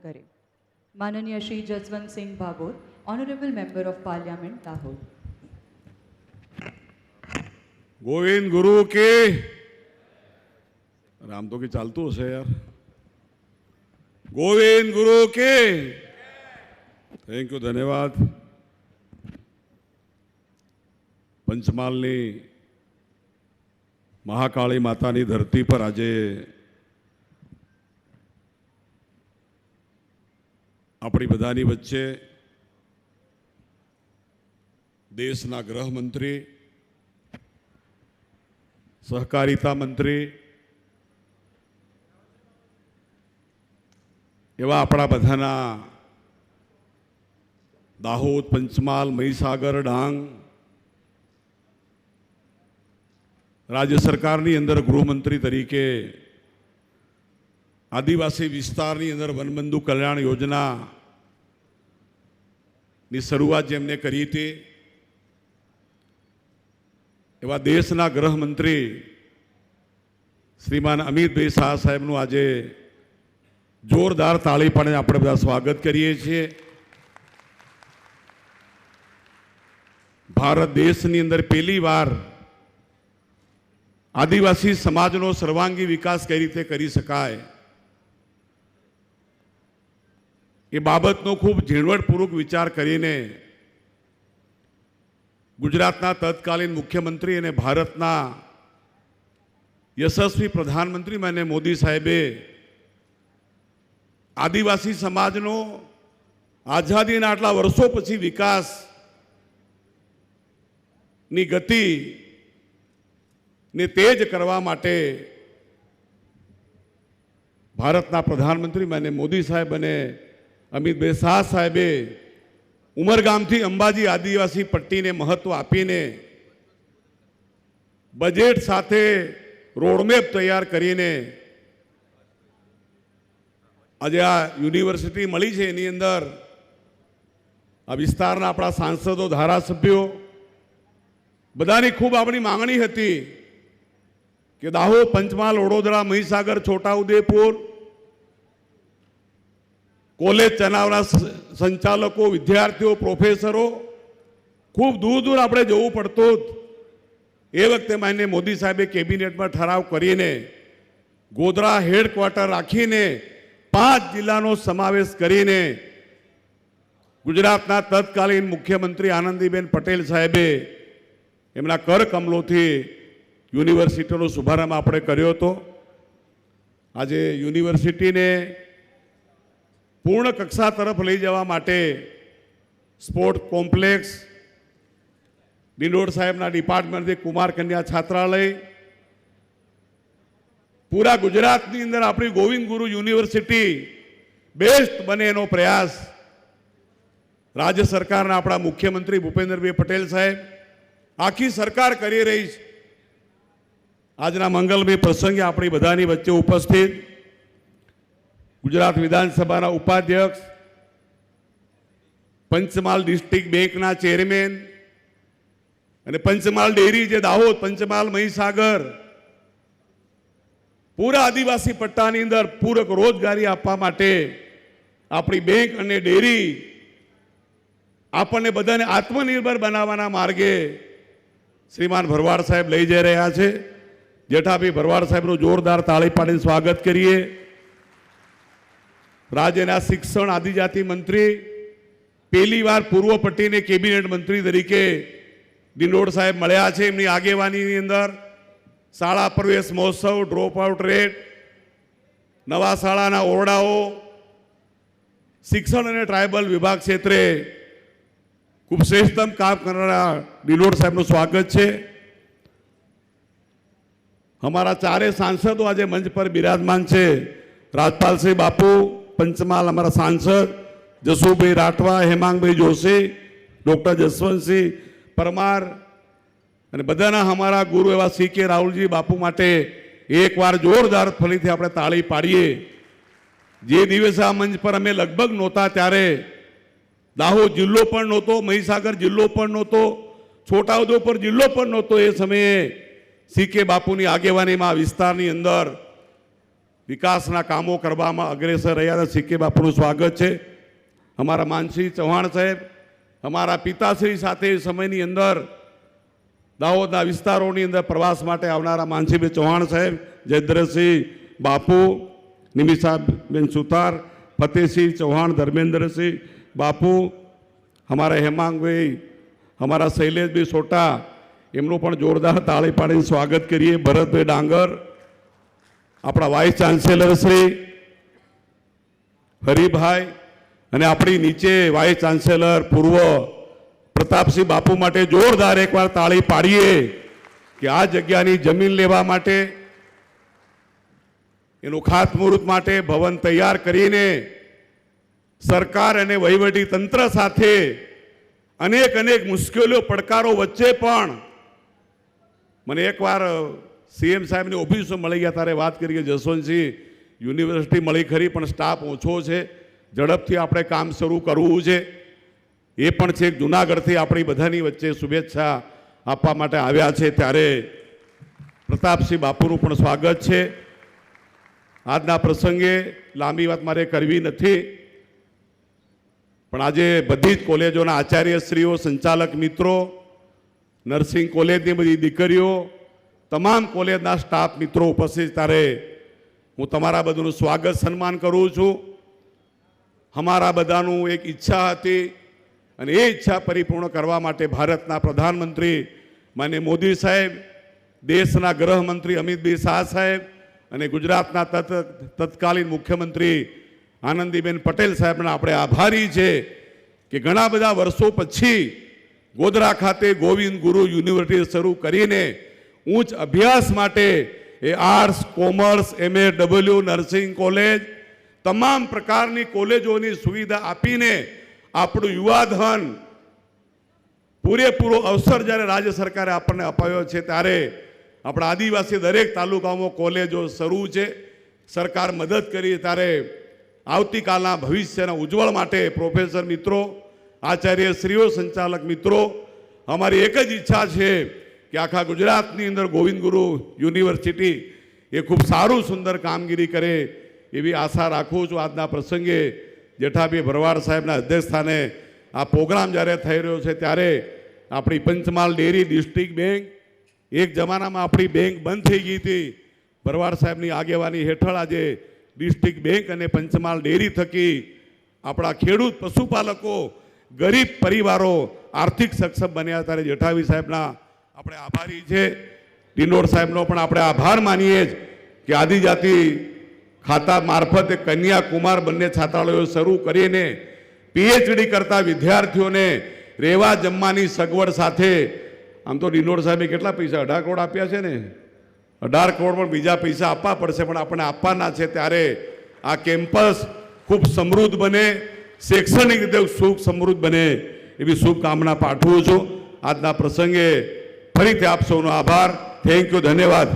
करे। माननीय श्री जसवंत सिंह भागोत, honourable member of parliament Dahod. Govind Guru के राम तो की चालतू हशे यार। गोविंद गुरु के थैंक यू, धन्यवाद। पंचमहालनी महाकाली मातानी धरती पर आज अपनी बधानी वच्चे देशना गृहमंत्री, सहकारिता मंत्री एवा अपना बधाना दाहोद, पंचमहाल, महीसागर, डांग राज्य सरकारनी अंदर गृहमंत्री तरीके आदिवासी विस्तारनी अंदर वनबंधु कल्याण योजना नी शुरुआत जेमने करी थी एवा देशना गृहमंत्री श्रीमान अमित भाई शाह साहेबનું આજે જોરદાર તાળી પાડીને આપણે બધા સ્વાગત કરીએ છીએ। ભારત દેશની અંદર પહેલી વાર આદિવાસી સમાજનો સર્વાંગી વિકાસ કઈ રીતે કરી શકાય એ બાબતનો ખૂબ ઝીણવટપૂર્વક વિચાર કરીને ગુજરાતના તત્કાલીન મુખ્યમંત્રી અને ભારતના યશસ્વી પ્રધાનમંત્રી માનનીય મોદી સાહેબે આદિવાસી સમાજનો આઝાદીના આટલા વર્ષો પછી વિકાસની ગતિ ने तेज करवा माटे भारतना प्रधानमंत्री माने मोदी साहेब ने अमित भाई शाह साहेबे उमरगाम थी अंबाजी आदिवासी पट्टी ने महत्व आपीने बजेट साथे रोडमेप तैयार करीने आज आ यूनिवर्सिटी मळी छे एनी अंदर आ विस्तारना आपणा सांसदों, धारासभ्यों बधानी खूब आपणी मांगणी हती कि दाहोद, पंचमहाल, वडोदरा, महीसागर, छोटाउदेपुर कॉलेज चलावना संचालकों, विद्यार्थीओ, प्रोफेसरों खूब दूर दूर आपणे जवुं पड़तुं। ए वखते माननीय मोदी साहेबे केबिनेट में ठराव करीने गोधरा हेडक्वार्टर राखीने 5 जिल्लानो समावेश करीने गुजरातना तत्कालीन मुख्यमंत्री आनंदीबेन पटेल साहेबे एमना कर कमलोथी यूनिवर्सिटीनो शुभारंभ आपणे कर्यो तो। आज यूनिवर्सिटी ने पूर्ण कक्षा तरफ लई जवा माटे स्पोर्ट कॉम्प्लेक्स, डिंडोर साहेबना डिपार्टमेंट कुमार कन्या छात्रालय पूरा गुजरातनी अंदर अपनी गोविंद गुरु यूनिवर्सिटी बेस्ट बने एनो प्रयास राज्य सरकारना अपना मुख्यमंत्री भूपेन्द्रभाई पटेल साहेब आखी सरकार करी रही है। आजना मंगलमय प्रसंगे अपनी बधानी वच्चे उपस्थित गुजरात विधानसभा उपाध्यक्ष, पंचमहाल डिस्ट्रिक्ट बैंकना चेरमेन अने पंचमहाल डेरी जे दाहोद, पंचमहाल, महीसागर पूरा आदिवासी पट्टानी अंदर पूरक रोजगारी आपवा माटे अपनी बैंक अने डेरी आपने बधाने आत्मनिर्भर बनावाना मार्गे श्रीमान भरवाड साहेब लई जई रह्या छे। जेठाभाई भरवाड साहेबનું जोरदार ताળી પાડીને स्वागत करिए। राज्यना शिक्षण आदिजाति मंत्री पहली बार पूर्व पट्टी ने केबिनेट मंत्री तरीके डिंडोर साहेब मळ्या छे। एमनी आगेवानीनी अंदर शाळा प्रवेश महोत्सव, ड्रॉप आउट रेट, नवा शाळाना ओरडाओ, शिक्षण अने ट्राइबल विभाग क्षेत्रे खूब श्रेष्ठतम काम करनारा डिंडोर साहेबનું स्वागत है। हमारा चारे सांसदों आज मंच पर विराजमान है। राजपाल सिंह बापू पंचमहाल हमारा सांसद, जसूभाई राठवा, हेमांगभाई जोशी, डॉक्टर जसवंत सिंह परमार અને બધાના हमारा गुरु एवं सी.के. રાહુલજી બાપુ માટે એકવાર જોરદાર ફરીથી આપણે તાળી પાડીએ। જે દિવસે આ મંચ પર અમે લગભગ નહોતા ત્યારે દાહોદ જિલ્લો પણ નહોતો, મહીસાગર જિલ્લો પણ નહોતો, છોટાઉદેપુર જિલ્લો પણ નહોતો। એ સમયે सी.के. બાપુની આગેવાનીમાં વિસ્તારની અંદર વિકાસના કામો કરવામાં અગ્રેસર રહ્યા હતા. સિક્કે બાપુનું સ્વાગત છે. અમારા માનસિંહ ચૌહાણ સાહેબ અમારા પિતાશ્રી સાથે સમયની અંદર દાહોદના વિસ્તારોની અંદર પ્રવાસ માટે આવનારા માનસિંહભાઈ ચૌહાણ સાહેબ, જયદ્રસિંહ બાપુ, નિમિષાબેન સુતાર, ફતેહસિંહ ચૌહાણ, ધર્મેન્દ્રસિંહ બાપુ, અમારા હેમાંગભાઈ, અમારા શૈલેષભાઈ સોટા, એમનું પણ જોરદાર તાળી પાડીને સ્વાગત કરીએ. ભરતભાઈ ડાંગર, આપણા વાઇસ ચાન્સેલર શ્રી હરિભાઈ, અને આપણી નીચે વાઇસ ચાન્સેલર પૂર્વ પ્રતાપસિંહ બાપુ માટે જોરદાર એકવાર તાળી પાડીએ કે આ જગ્યાની જમીન લેવા માટે, એનું ખાતમુહૂર્ત માટે ભવન તૈયાર કરીને સરકાર અને વહીવટી તંત્ર સાથે અનેક મુશ્કેલીઓ પડકારો વચ્ચે પણ મને એકવાર સીએમ સાહેબની ઓફિસો મળી ગયા ત્યારે વાત કરી કે જસવંતસિંહ યુનિવર્સિટી મળી ખરી પણ સ્ટાફ ઓછો છે, ઝડપથી આપણે કામ શરૂ કરવું છે. એ પણ છે જુનાગઢથી આપણી બધાની વચ્ચે શુભેચ્છા આપવા માટે આવ્યા છે. ત્યારે પ્રતાપસિંહ બાપુનું પણ સ્વાગત છે. આજના પ્રસંગે લાંબી વાત મારે કરવી નથી, પણ આજે બધી જ કોલેજોના આચાર્યશ્રીઓ, સંચાલક મિત્રો, નર્સિંગ કોલેજની બધી દીકરીઓ, તમામ કોલેજના સ્ટાફ મિત્રો ઉપસ્થિત, ત્યારે હું તમારા બધાનું સ્વાગત સન્માન કરું છું. અમારા બધાનું એક ઈચ્છા હતી અને એ ઈચ્છા પરિપૂર્ણ કરવા માટે ભારતના પ્રધાનમંત્રી માનનીય મોદી સાહેબ, દેશના ગૃહમંત્રી અમિતભાઈ શાહ સાહેબ અને ગુજરાતના તત્કાલીન મુખ્યમંત્રી આનંદીબેન પટેલ સાહેબના આપણે આભારી છે કે ઘણા બધા વર્ષો પછી ગોધરા ખાતે ગોવિંદ ગુરુ યુનિવર્સિટી શરૂ કરીને ઉચ્ચ અભ્યાસ માટે એ arts, commerce, MA, nursing college, તમામ પ્રકારની કોલેજોની સુવિધા આપીને આપણું યુવાધન પૂરેપૂરો અવસર જ્યારે રાજ્ય સરકારે આપણને અપાયો છે, ત્યારે આપણા આદિવાસી દરેક તાલુકાઓમાં કોલેજો શરૂ છે. સરકાર મદદ કરી. ત્યારે આવતીકાલના ભવિષ્યના ઉજ્જવળ માટે પ્રોફેસર મિત્રો, આચાર્યશ્રીઓ, સંચાલક મિત્રો, અમારી એક જ ઈચ્છા છે કે આખા ગુજરાતની અંદર ગોવિંદ ગુરુ યુનિવર્સિટી એ ખૂબ સારું સુંદર કામગીરી કરે એવી આશા રાખું છું. આજના પ્રસંગે જેઠાભાઈ ભરવાડ સાહેબના અધ્યક્ષસ્થાને આ પ્રોગ્રામ જ્યારે થઈ રહ્યો છે, ત્યારે આપણી પંચમહાલ ડેરી ડિસ્ટ્રિક્ટ બેંક, એક જમાનામાં આપણી બેંક બંધ થઈ ગઈ હતી, ભરવાડ સાહેબની આગેવાની હેઠળ આજે ડિસ્ટ્રિક્ટ બેંક અને પંચમહાલ ડેરી થકી આપણા ખેડૂત, પશુપાલકો, ગરીબ પરિવારો આર્થિક સક્ષમ બન્યા. ત્યારે જેઠાભાઈ સાહેબના આપણે આભારી છે. ડિંડોર સાહેબનો પણ આપણે આભાર માનીએ જ કે આદિજાતિ ખાતા મારફતે કન્યાકુમાર બંને છાત્રાલયો શરૂ કરીને PhD કરતા વિદ્યાર્થીઓને રહેવા જમવાની સગવડ સાથે, આમ તો ડિંડોર સાહેબે કેટલા પૈસા 18 કરોડ આપ્યા છે ને, 18 કરોડ પણ બીજા પૈસા આપવા પડશે, પણ આપણે આપવાના છે. ત્યારે આ કેમ્પસ ખૂબ સમૃદ્ધ બને, શૈક્ષણિક રીતે સુખ સમૃદ્ધ બને એવી શુભકામના પાઠવું છું. આજના પ્રસંગે ફરીથી આપ સૌનો આભાર. થેન્ક યુ, ધન્યવાદ.